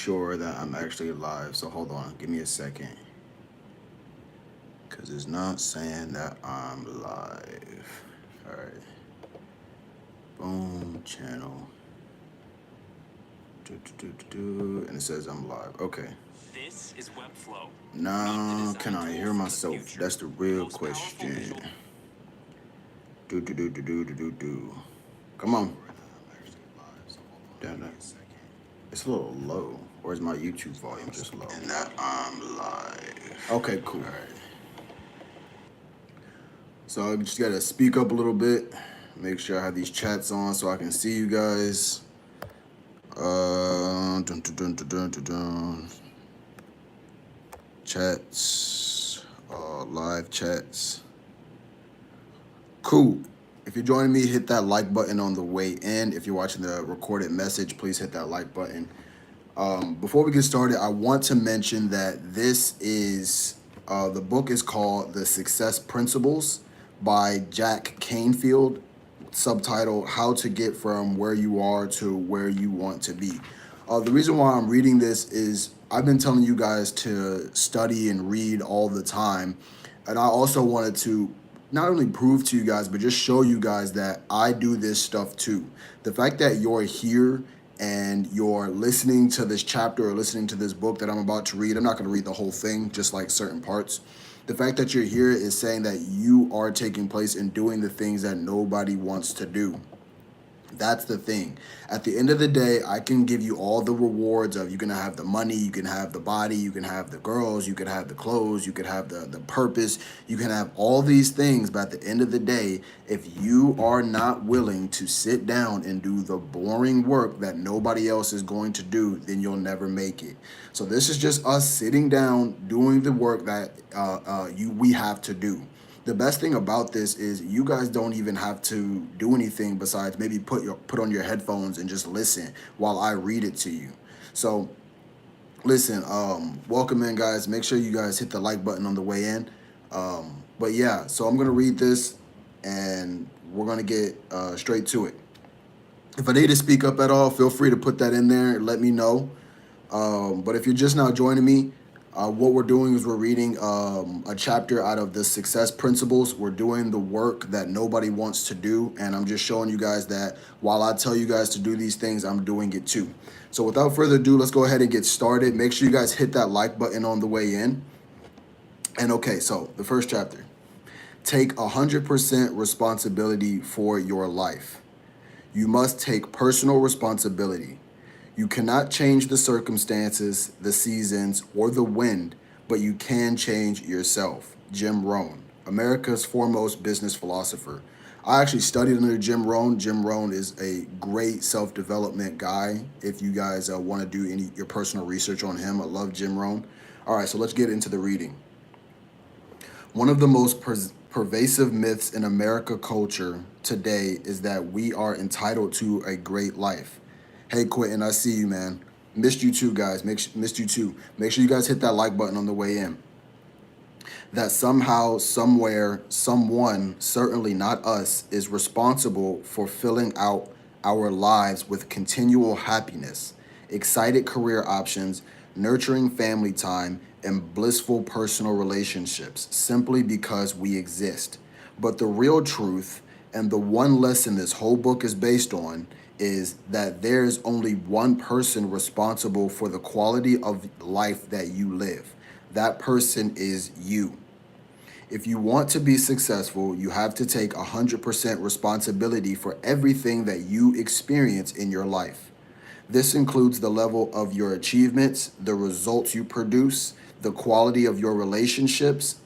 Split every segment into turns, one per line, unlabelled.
sure that I'm actually live. So hold on, give me a second. Because it's not saying that I'm live. All right. Boom, channel. And it says I'm live. Okay.
This is Webflow. Meet the
Now, can
design
I hear
tools for the
myself?
future.
That's the
The
real
most powerful
question.
visual.
Do. Come on. Damn that. It's a little low. Or is my YouTube volume just low? And that I'm live. Okay, cool. All right. So I just gotta speak up a little bit. Make sure I have these chats on so I can see you guys. Chats. Live chats. Cool. If you're joining me, hit that like button on the way in. If you're watching the recorded message, please hit that like button. Before we get started, I want to mention that this is the book is called The Success Principles by Jack Canfield, subtitled How to Get from Where You Are to Where You Want to Be. The reason why I'm reading this is I've been telling you guys to study and read all the time. And I also wanted to not only prove to you guys, but just show you guys that I do this stuff too. The fact that you're here and you're listening to this chapter or listening to this book that I'm about to read, I'm not going to read the whole thing, just like certain parts. The fact that you're here is saying that you are taking place and doing the things that nobody wants to do. That's the thing. At the end of the day, I can give you all the rewards of you can have the money, you can have the body, you can have the girls, you can have the clothes, you can have the purpose, you can have all these things. But at the end of the day, if you are not willing to sit down and do the boring work that nobody else is going to do, then you'll never make it. So this is just us sitting down, doing the work that we have to do. The best thing about this is you guys don't even have to do anything besides maybe put on your headphones and just listen while I read it to you. So listen, welcome in guys. Make sure you guys hit the like button on the way in. But yeah, so I'm gonna read this and we're gonna get straight to it. If I need to speak up at all, feel free to put that in there and let me know. But if you're just now joining me, what we're doing is we're reading a chapter out of the Success Principles. We're doing the work that nobody wants to do, and I'm just showing you guys that while I tell you guys to do these things, I'm doing it too. So without further ado, let's go ahead and get started. Make sure you guys hit that like button on the way in. And okay, so the first chapter. Take 100% responsibility for your life. You must take personal responsibility. You cannot change the circumstances, the seasons, or the wind, but you can change yourself. Jim Rohn, America's foremost business philosopher. I actually studied under Jim Rohn. Jim Rohn is a great self-development guy. If you guys want to do any your personal research on him, I love Jim Rohn. All right, so let's get into the reading. One of the most pervasive myths in America culture today is that we are entitled to a great life. Hey, Quentin, I see you, man. Missed you too, guys. Missed you too. Make sure you guys hit that like button on the way in. That somehow, somewhere, someone, certainly not us, is responsible for filling out our lives with continual happiness, excited career options, nurturing family time, and blissful personal relationships simply because we exist. But the real truth, and the one lesson this whole book is based on, is that there is only one person responsible for the quality of life that you live. That person is you. If you want to be successful, you have to take 100% responsibility for everything that you experience in your life. This includes the level of your achievements, the results you produce, the quality of your relationships,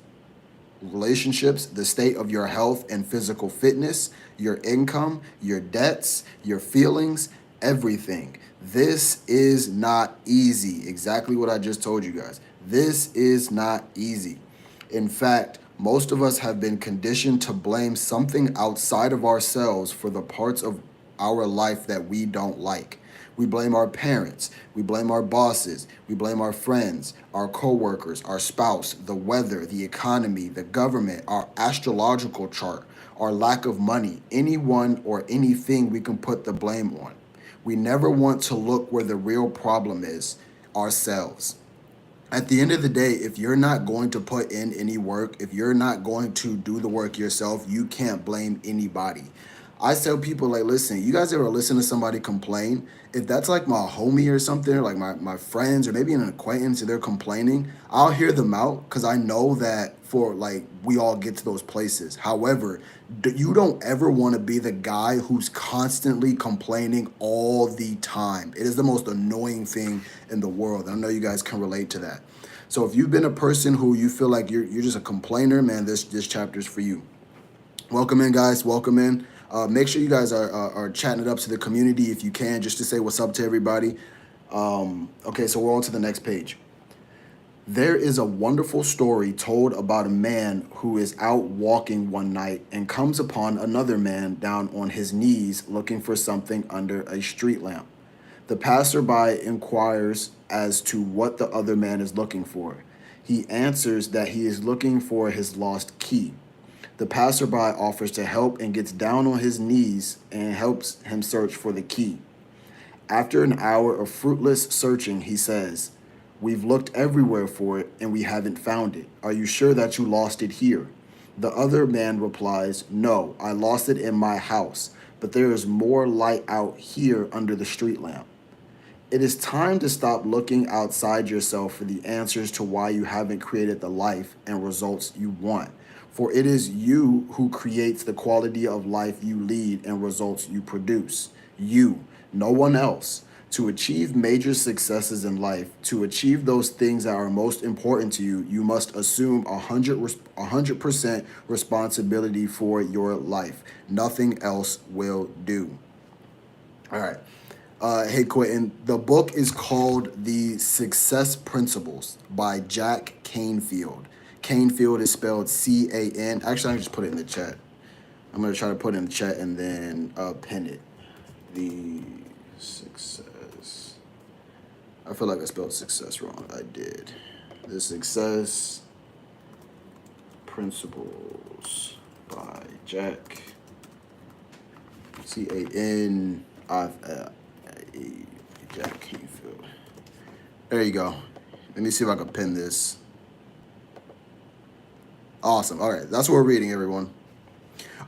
the state of your health and physical fitness, your income, your debts, your feelings, everything. This is not easy. Exactly what I just told you guys. This is not easy. In fact, most of us have been conditioned to blame something outside of ourselves for the parts of our life that we don't like. We blame our parents, we blame our bosses, we blame our friends, our coworkers, our spouse, the weather, the economy, the government, our astrological chart, our lack of money, anyone or anything we can put the blame on. We never want to look where the real problem is. ourselves. At the end of the day, if you're not going to put in any work, if you're not going to do the work yourself, you can't blame anybody. I tell people, like, listen, you guys ever listen to somebody complain? If that's like my homie or something, or like my friends, or maybe an acquaintance, and they're complaining, I'll hear them out because I know that for like we all get to those places. However, you don't ever want to be the guy who's constantly complaining all the time. It is the most annoying thing in the world. I know you guys can relate to that. So if you've been a person who you feel like you're just a complainer, man, this chapter is for you. Welcome in, guys. Welcome in. Make sure you guys are chatting it up to the community if you can, just to say what's up to everybody. Okay, so we're on to the next page. There is a wonderful story told about a man who is out walking one night and comes upon another man down on his knees looking for something under a street lamp. The passerby inquires as to what the other man is looking for. He answers that he is looking for his lost key. The passerby offers to help and gets down on his knees and helps him search for the key. After an hour of fruitless searching, he says, "We've looked everywhere for it and we haven't found it. Are you sure that you lost it here?" The other man replies, "No, I lost it in my house, but there is more light out here under the street lamp." It is time to stop looking outside yourself for the answers to why you haven't created the life and results you want. For it is you who creates the quality of life you lead and results you produce. You, no one else. To achieve major successes in life, to achieve those things that are most important to you, you must assume 100% responsibility for your life. Nothing else will do. All right. Hey, Quentin, the book is called The Success Principles by Jack Canfield. Canfield is spelled C-A-N. Actually, I can just put it in the chat. I'm going to try to put it in the chat and then pin it. The Success. I feel like I spelled success wrong. I did. The Success Principles by Jack. C-A-N-I-F-L. Jack Canfield. There you go. Let me see if I can pin this. Awesome. All right, that's what we're reading, everyone.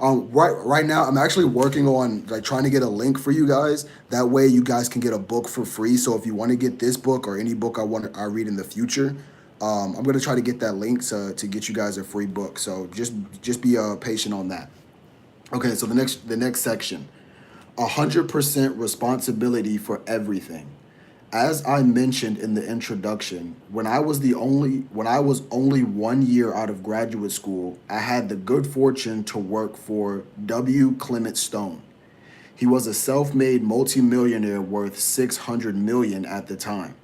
Right now, I'm actually working on like trying to get a link for you guys. That way, you guys can get a book for free. So if you want to get this book or any book I read in the future, I'm gonna try to get that link to get you guys a free book. So just be patient on that. Okay, so the next section. 100% responsibility for everything. As I mentioned in the introduction, when I was only 1 year out of graduate school, I had the good fortune to work for W. Clement Stone. He was a self-made multimillionaire worth $600 million at the time.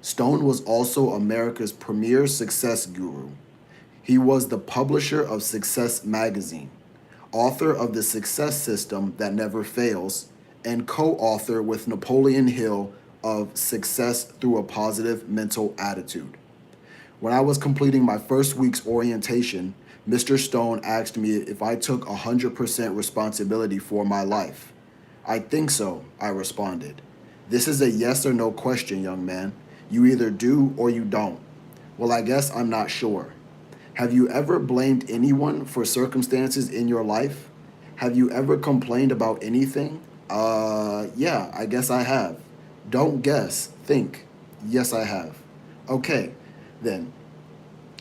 Stone was also America's premier success guru. He was the publisher of Success Magazine, author of The Success System That Never Fails, and co-author with Napoleon Hill of Success Through a Positive Mental Attitude. When I was completing my first week's orientation, Mr. Stone asked me if I took 100% responsibility for my life. "I think so," I responded. "This is a yes or no question, young man. You either do or you don't." "Well, I guess I'm not sure." Have you ever blamed anyone for circumstances in your life? Have you ever complained about anything? Yeah, I guess I have. Don't guess, think. Yes, I have. Okay, then.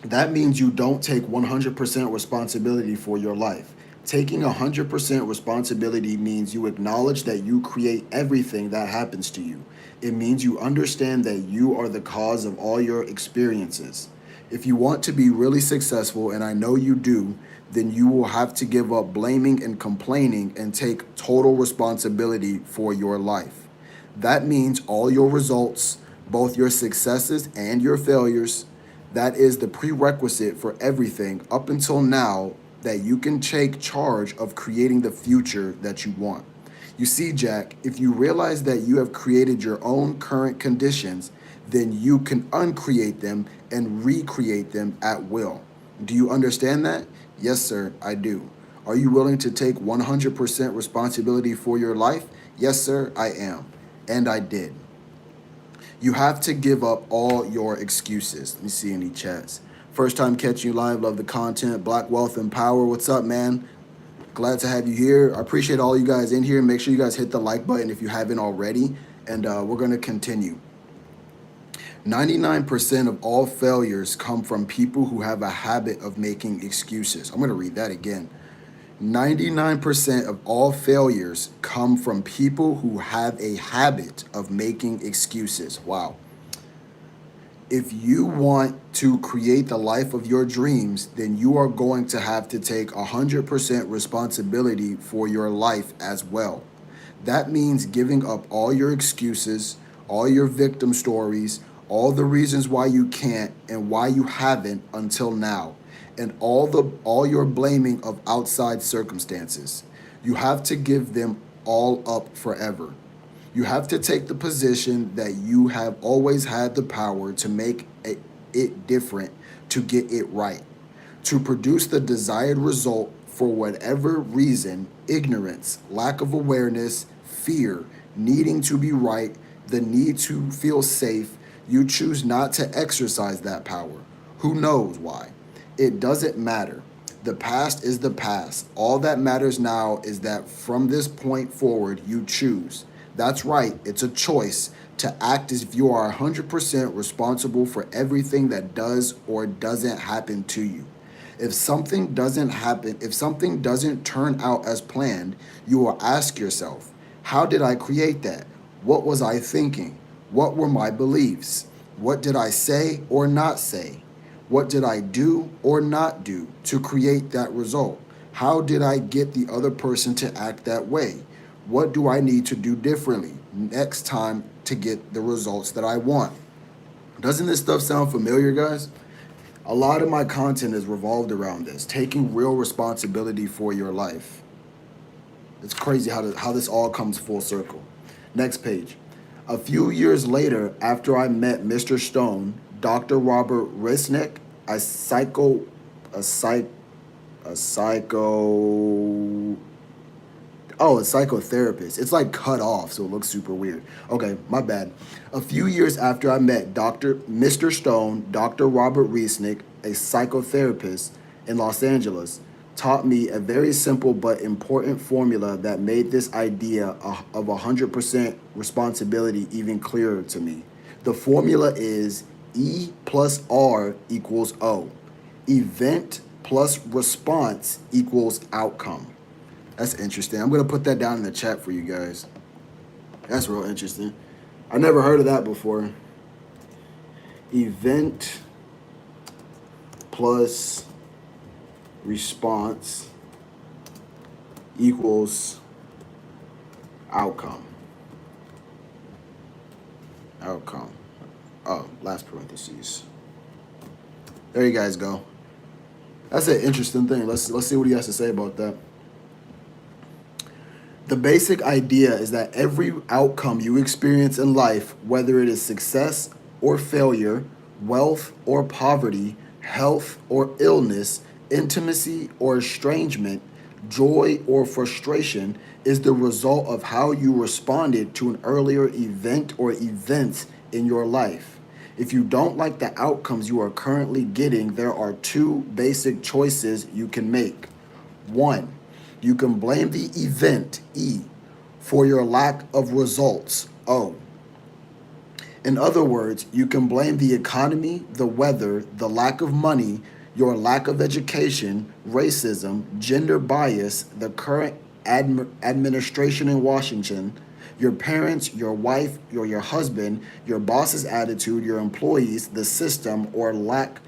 That means you don't take 100% responsibility for your life. Taking 100% responsibility means you acknowledge that you create everything that happens to you. It means you understand that you are the cause of all your experiences. If you want to be really successful, and I know you do, then you will have to give up blaming and complaining and take total responsibility for your life. That means all your results, both your successes and your failures. That is the prerequisite for everything up until now, that you can take charge of creating the future that you want. You see, Jack, if you realize that you have created your own current conditions, then you can uncreate them and recreate them at will. Do you understand that? Yes, sir, I do. Are you willing to take 100% responsibility for your life? Yes, sir, I am. And I did. You have to give up all your excuses. Let me see any chats. First time catching you live. Love the content. Black Wealth and Power. What's up, man? Glad to have you here. I appreciate all you guys in here. Make sure you guys hit the like button if you haven't already. And we're going to continue. 99% of all failures come from people who have a habit of making excuses. I'm going to read that again. 99% of all failures come from people who have a habit of making excuses. Wow. If you want to create the life of your dreams, then you are going to have to take 100% responsibility for your life as well. That means giving up all your excuses, all your victim stories, all the reasons why you can't and why you haven't until now, and all your blaming of outside circumstances. You have to give them all up forever. You have to take the position that you have always had the power to make it different, to get it right, to produce the desired result for whatever reason: ignorance, lack of awareness, fear, needing to be right, the need to feel safe. You choose not to exercise that power. Who knows why? It doesn't matter. The past is the past. All that matters now is that from this point forward, you choose. That's right, it's a choice to act as if you are 100% responsible for everything that does or doesn't happen to you. If something doesn't turn out as planned, you will ask yourself, how did I create that? What was I thinking? What were my beliefs? What did I say or not say? What did I do or not do to create that result? How did I get the other person to act that way? What do I need to do differently next time to get the results that I want? Doesn't this stuff sound familiar, guys? A lot of my content is revolved around this, taking real responsibility for your life. It's crazy how this all comes full circle. Next page. A few years later, after I met Mr. Stone, Dr. Robert Resnick, a psychotherapist. It's like cut off, so it looks super weird. Okay, my bad. A few years after I met Mr. Stone, Dr. Robert Resnick, a psychotherapist in Los Angeles, taught me a very simple but important formula that made this idea of 100% responsibility even clearer to me. The formula is E+R equals O. Event plus response equals outcome. That's interesting. I'm going to put that down in the chat for you guys. That's real interesting. I never heard of that before. Event plus response equals outcome. Outcome. Oh, last parentheses. There you guys go. That's an interesting thing. Let's see what he has to say about that. The basic idea is that every outcome you experience in life, whether it is success or failure, wealth or poverty, health or illness, intimacy or estrangement, joy or frustration, is the result of how you responded to an earlier event or events in your life. If you don't like the outcomes you are currently getting, there are two basic choices you can make. One, you can blame the event, E, for your lack of results, O. In other words, you can blame the economy, the weather, the lack of money, your lack of education, racism, gender bias, the current administration in Washington, your parents, your wife, your husband, your boss's attitude, your employees, the system or lack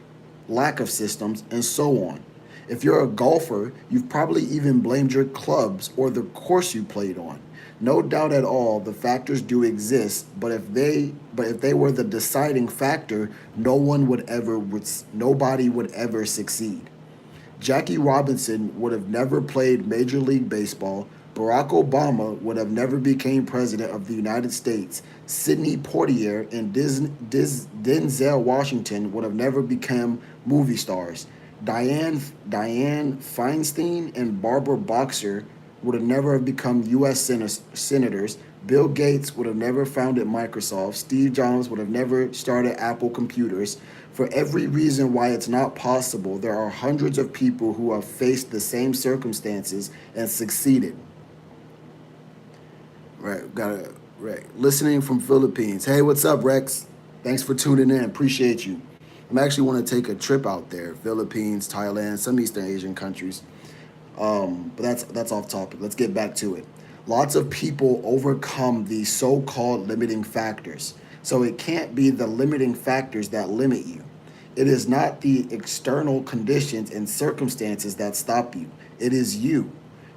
of systems, and so on. If you're a golfer, you've probably even blamed your clubs or the course you played on. No doubt at all, the factors do exist, but if they were the deciding factor, nobody would ever succeed. Jackie Robinson would have never played Major League Baseball. Barack Obama would have never became president of the United States. Sidney Poitier and Denzel Washington would have never become movie stars. Dianne Feinstein and Barbara Boxer would have never become U.S. senators. Bill Gates would have never founded Microsoft. Steve Jobs would have never started Apple Computers. For every reason why it's not possible, there are hundreds of people who have faced the same circumstances and succeeded. Right, got it. Right. Listening from Philippines. Hey, what's up, Rex? Thanks for tuning in. Appreciate you. I'm actually want to take a trip out there. Philippines, Thailand, some Eastern Asian countries. But that's off topic. Let's get back to it. Lots of people overcome the so-called limiting factors. So it can't be the limiting factors that limit you. It is not the external conditions and circumstances that stop you. It is you.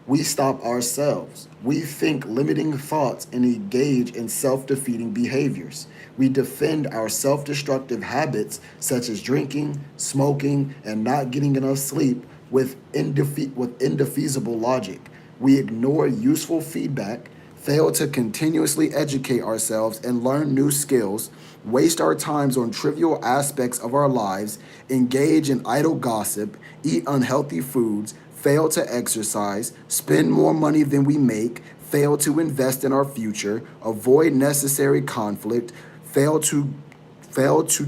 We stop ourselves. We think limiting thoughts and engage in self defeating behaviors. We defend our self destructive habits, such as drinking, smoking, and not getting enough sleep, with indefeasible logic. We ignore useful feedback, fail to continuously educate ourselves and learn new skills, waste our times on trivial aspects of our lives, engage in idle gossip, eat unhealthy foods, fail to exercise, spend more money than we make, fail to invest in our future, avoid necessary conflict, fail to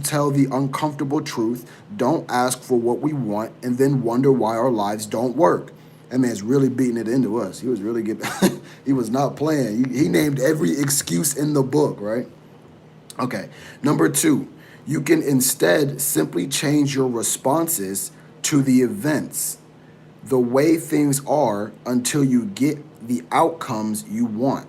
tell the uncomfortable truth, don't ask for what we want, and then wonder why our lives don't work. That man's really beating it into us. He was really getting, he was not playing. He named every excuse in the book, right? Okay. Number two, you can instead simply change your responses to the events, the way things are, until you get the outcomes you want.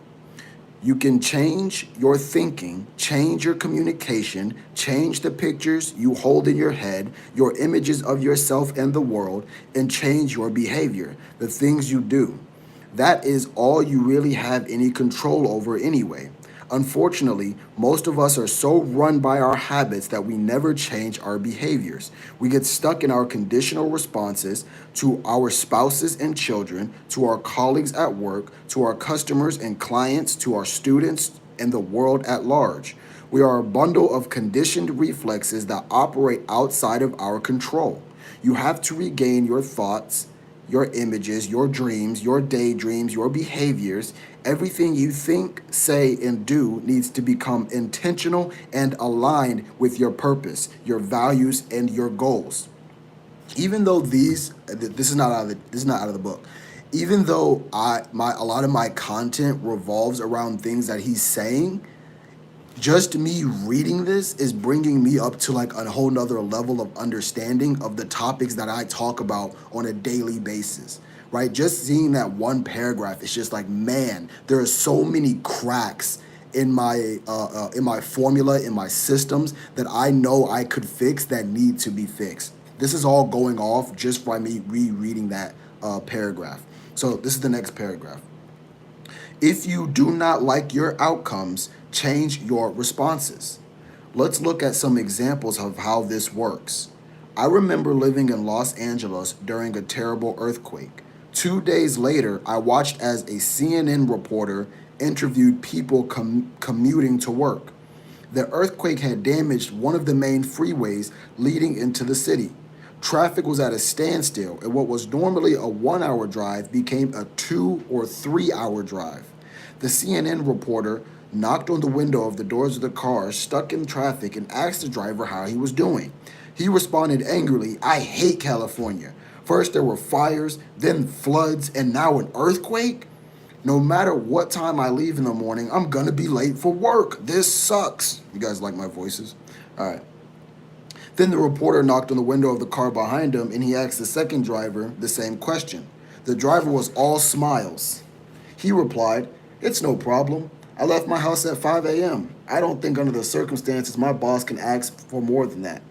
You can change your thinking, change your communication, change the pictures you hold in your head, your images of yourself and the world, and change your behavior, the things you do. That is all you really have any control over anyway. Unfortunately, most of us are so run by our habits that we never change our behaviors. We get stuck in our conditional responses to our spouses and children, to our colleagues at work, to our customers and clients, to our students, and the world at large. We are a bundle of conditioned reflexes that operate outside of our control. You have to regain your thoughts, your images, your dreams, your daydreams, your behaviors. Everything you think, say, and do needs to become intentional and aligned with your purpose, your values, and your goals. Even though this is not out of the book. Even though a lot of my content revolves around things that he's saying, just me reading this is bringing me up to like a whole nother level of understanding of the topics that I talk about on a daily basis, right? Just seeing that one paragraph, it's just like, man, there are so many cracks in my formula, in my systems that I know I could fix that need to be fixed. This is all going off just by me rereading that paragraph. So this is the next paragraph. If you do not like your outcomes, change your responses. Let's look at some examples of how this works. I remember living in Los Angeles during a terrible earthquake. 2 days later, I watched as a CNN reporter interviewed people commuting to work. The earthquake had damaged one of the main freeways leading into the city. Traffic was at a standstill, and what was normally a 1 hour drive became a 2 or 3 hour drive. The CNN reporter knocked on the window of the doors of the car stuck in traffic and asked the driver how he was doing. He responded angrily, "I hate California. First there were fires, then floods, and now an earthquake? No matter what time I leave in the morning, I'm gonna be late for work. This sucks." You guys like my voices? All right. Then the reporter knocked on the window of the car behind him and he asked the second driver the same question. The driver was all smiles. He replied, "It's no problem. I left my house at 5 a.m. I don't think under the circumstances my boss can ask for more than that.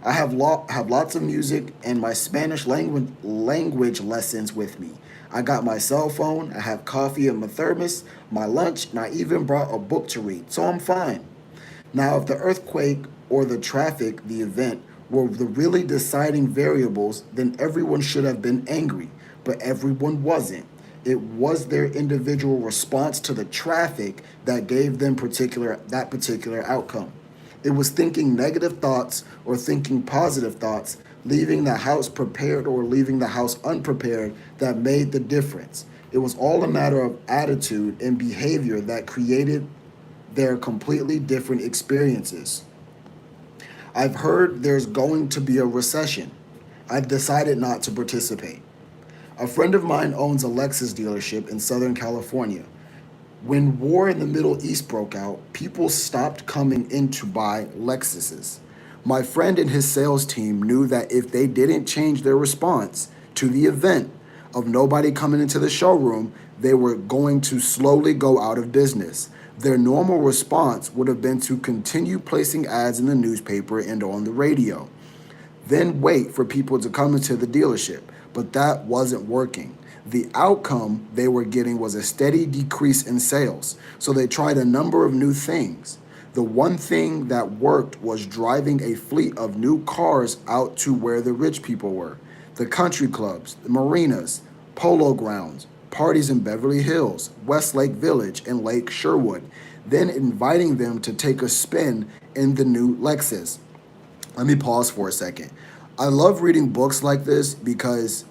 I have lots of music and my Spanish language lessons with me. I got my cell phone, I have coffee in my thermos, my lunch, and I even brought a book to read, so I'm fine." Now, if the earthquake or the traffic, the event, were the really deciding variables, then everyone should have been angry, but everyone wasn't. It was their individual response to the traffic that gave them that particular outcome. It was thinking negative thoughts or thinking positive thoughts, leaving the house prepared or leaving the house unprepared that made the difference. It was all a matter of attitude and behavior that created their completely different experiences. I've heard there's going to be a recession. I've decided not to participate. A friend of mine owns a Lexus dealership in Southern California. When war in the Middle East broke out, people stopped coming in to buy Lexuses. My friend and his sales team knew that if they didn't change their response to the event of nobody coming into the showroom, they were going to slowly go out of business. Their normal response would have been to continue placing ads in the newspaper and on the radio, then wait for people to come into the dealership. But that wasn't working. The outcome they were getting was a steady decrease in sales. So they tried a number of new things. The one thing that worked was driving a fleet of new cars out to where the rich people were: the country clubs, the marinas, polo grounds, parties in Beverly Hills, Westlake Village, and Lake Sherwood, then inviting them to take a spin in the new Lexus. Let me pause for a second. I love reading books like this because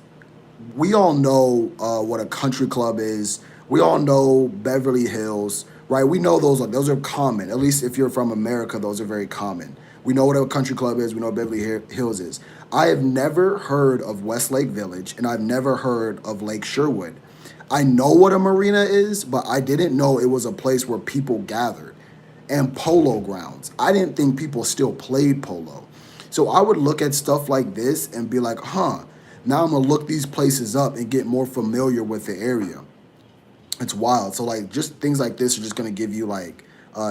we all know what a country club is. We all know Beverly Hills, right? We know those are common. At least if you're from America, those are very common. We know what a country club is. We know what Beverly Hills is. I have never heard of Westlake Village, and I've never heard of Lake Sherwood. I know what a marina is, but I didn't know it was a place where people gathered. And polo grounds. I didn't think people still played polo. So I would look at stuff like this and be like, huh, now I'm gonna look these places up and get more familiar with the area. It's wild. So like just things like this are just gonna give you like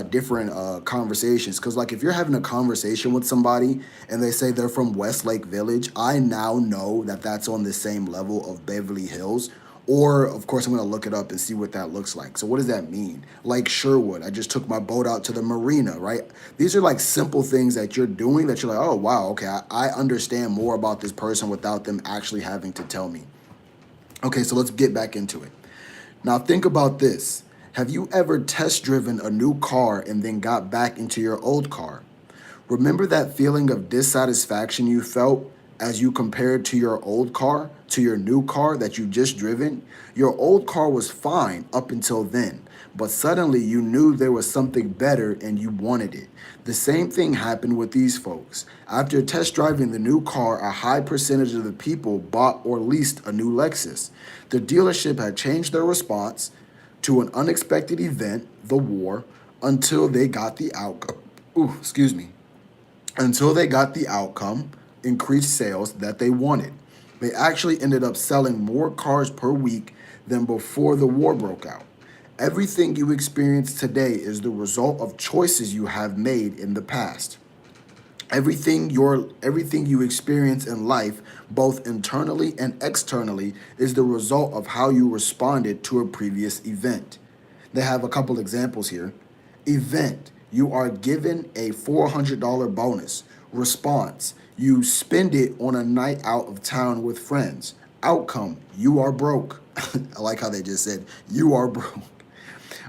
different conversations. Cause like if you're having a conversation with somebody and they say they're from Westlake Village, I now know that that's on the same level of Beverly Hills. Or of course I'm gonna look it up and see what that looks like. So what does that mean? Like Sherwood, I just took my boat out to the marina, right? These are like simple things that you're doing that you're like, oh wow, okay, I understand more about this person without them actually having to tell me. Okay, so let's get back into it. Now think about this. Have you ever test driven a new car and then got back into your old car? Remember that feeling of dissatisfaction you felt as you compared to your old car to your new car that you just driven? Your old car was fine up until then, but suddenly you knew there was something better and you wanted it. The same thing happened with these folks. After test driving the new car, a high percentage of the people bought or leased a new Lexus. The dealership had changed their response to an unexpected event, the war, until they got the outcome. Until they got the outcome, increased sales that they wanted. They actually ended up selling more cars per week than before the war broke out. Everything you experience today is the result of choices you have made in the past. Everything you experience in life, both internally and externally, is the result of how you responded to a previous event. They have a couple examples here. Event: you are given a $400 bonus. Response: you spend it on a night out of town with friends. Outcome: you are broke. I like how they just said, you are broke.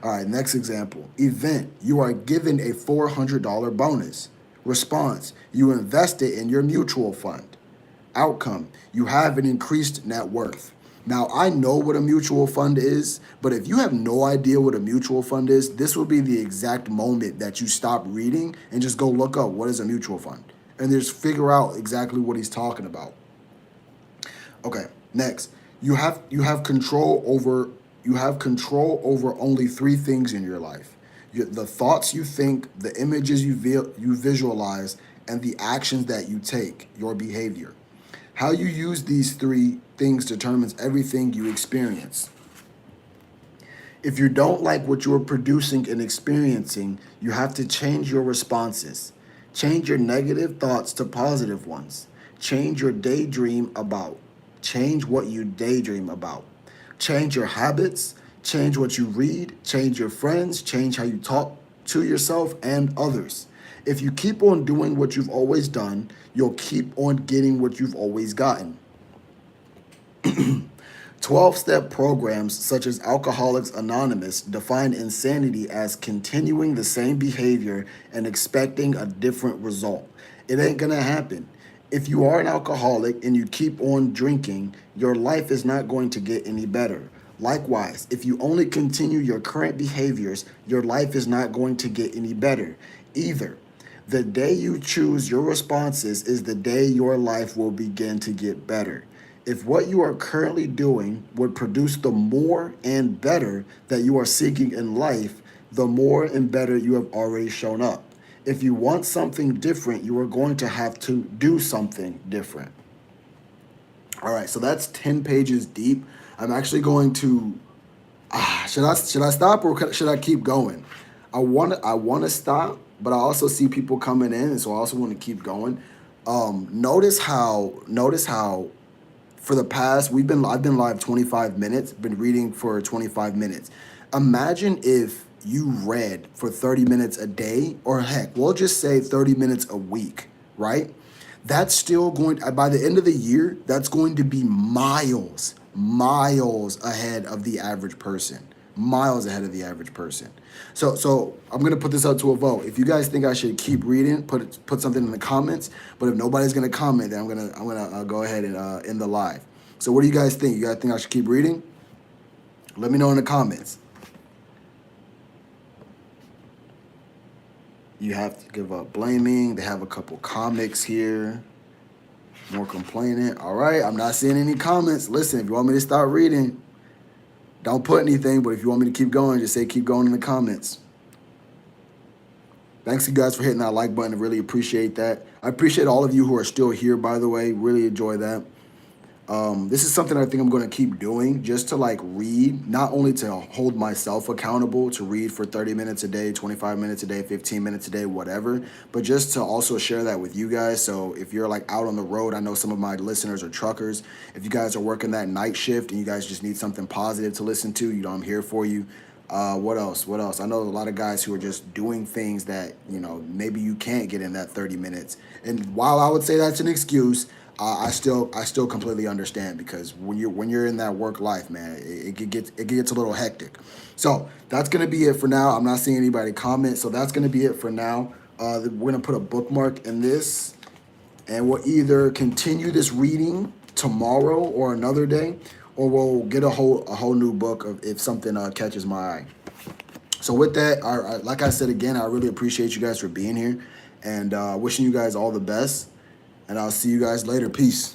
All right, next example. Event: you are given a $400 bonus. Response: you invest it in your mutual fund. Outcome: you have an increased net worth. Now, I know what a mutual fund is, but if you have no idea what a mutual fund is, this will be the exact moment that you stop reading and just go look up what is a mutual fund and just figure out exactly what he's talking about. Okay, next. You have control over only three things in your life: the thoughts you think, the images you visualize, and the actions that you take, your behavior. How you use these three things determines everything you experience. If you don't like what you are producing and experiencing, you have to change your responses. Change your negative thoughts to positive ones. Change your daydream about. Change what you daydream about. Change your habits. Change what you read. Change your friends. Change how you talk to yourself and others. If you keep on doing what you've always done, you'll keep on getting what you've always gotten. 12-step programs such as Alcoholics Anonymous define insanity as continuing the same behavior and expecting a different result. It ain't gonna happen. If you are an alcoholic and you keep on drinking, your life is not going to get any better. Likewise, if you only continue your current behaviors, your life is not going to get any better either. The day you choose your responses is the day your life will begin to get better. If what you are currently doing would produce the more and better that you are seeking in life, the more and better you have already shown up. If you want something different, you are going to have to do something different. All right, so that's 10 pages deep. I'm actually going to should I stop or should I keep going? I want to stop, but I also see people coming in, and so I also want to keep going. Notice how for the past I've been live 25 minutes, been reading for 25 minutes. Imagine if you read for 30 minutes a day, or heck, we'll just say 30 minutes a week, right? That's still going by the end of the year, that's going to be miles ahead of the average person. Miles ahead of the average person. So I'm gonna put this out to a vote. If you guys think I should keep reading, put something in the comments. But if nobody's gonna comment, then I'm gonna go ahead and end the live. So what do you guys think? You guys think I should keep reading? Let me know in the comments. You have to give up blaming. They have a couple comics here. More complaining. All right, I'm not seeing any comments. Listen, if you want me to start reading, don't put anything, but if you want me to keep going, just say keep going in the comments. Thanks you guys for hitting that like button. I really appreciate that. I appreciate all of you who are still here, by the way. Really enjoy that. This is something I think I'm going to keep doing, just to like read, not only to hold myself accountable to read for 30 minutes a day, 25 minutes a day, 15 minutes a day, whatever, but just to also share that with you guys. So if you're like out on the road, I know some of my listeners are truckers. If you guys are working that night shift and you guys just need something positive to listen to, you know, I'm here for you. What else? What else? I know a lot of guys who are just doing things that, you know, maybe you can't get in that 30 minutes. And while I would say that's an excuse, I still completely understand, because when you're in that work life, man, it gets a little hectic. So that's gonna be it for now. I'm not seeing anybody comment, so that's gonna be it for now. We're gonna put a bookmark in this, and we'll either continue this reading tomorrow or another day, or we'll get a whole new book of if something catches my eye. So with that, like I said again, I really appreciate you guys for being here, and wishing you guys all the best. And I'll see you guys later. Peace.